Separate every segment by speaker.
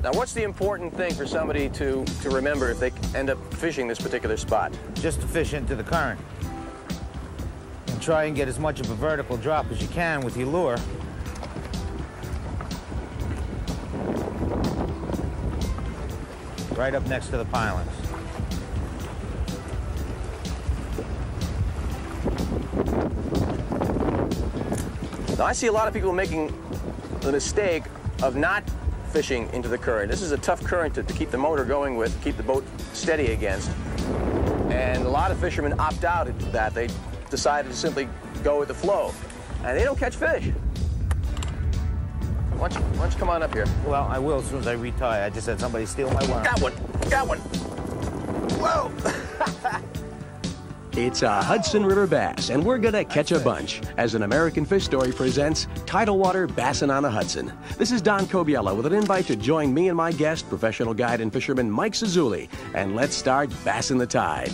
Speaker 1: Now, what's the important thing for somebody to remember if they end up fishing this particular spot?
Speaker 2: Just to fish into the current. And try and get as much of a vertical drop as you can with your lure. Right up next to the pilings.
Speaker 1: Now, I see a lot of people making the mistake of not fishing into the current. This is a tough current to keep the motor going with, keep the boat steady against. And a lot of fishermen opt out of that. They decided to simply go with the flow. And they don't catch fish. Why don't you come on up here?
Speaker 2: Well, I will as soon as I retie. I just had somebody steal my worm.
Speaker 1: Got one. Got one. Whoa.
Speaker 3: It's a Hudson River bass, and we're gonna catch a bunch as an American Fish Story presents Tidal Water Bassin' on the Hudson. This is Don Cobiella with an invite to join me and my guest, professional guide and fisherman Mike Zazuli, and let's start bassin' the tide.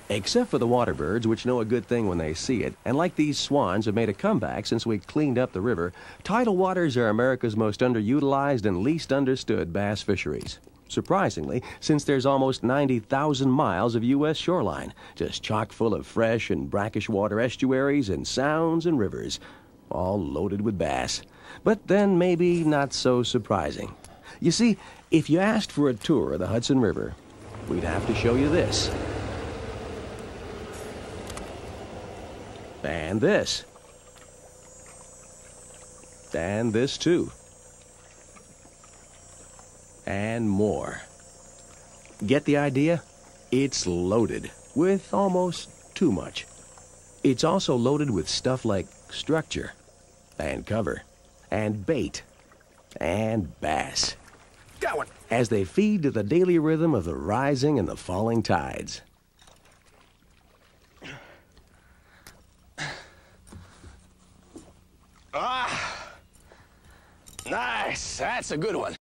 Speaker 3: Except for the water birds, which know a good thing when they see it, and like these swans have made a comeback since we cleaned up the river, tidal waters are America's most underutilized and least understood bass fisheries. Surprisingly, since there's almost 90,000 miles of U.S. shoreline, just chock full of fresh and brackish water estuaries and sounds and rivers, all loaded with bass. But then maybe not so surprising. You see, if you asked for a tour of the Hudson River, we'd have to show you this. And this. And this too. And more. Get the idea? It's loaded with almost too much. It's also loaded with stuff like structure and cover and bait and bass.
Speaker 1: Got one.
Speaker 3: As they feed to the daily rhythm of the rising and the falling tides.
Speaker 1: Ah! Nice. That's a good one.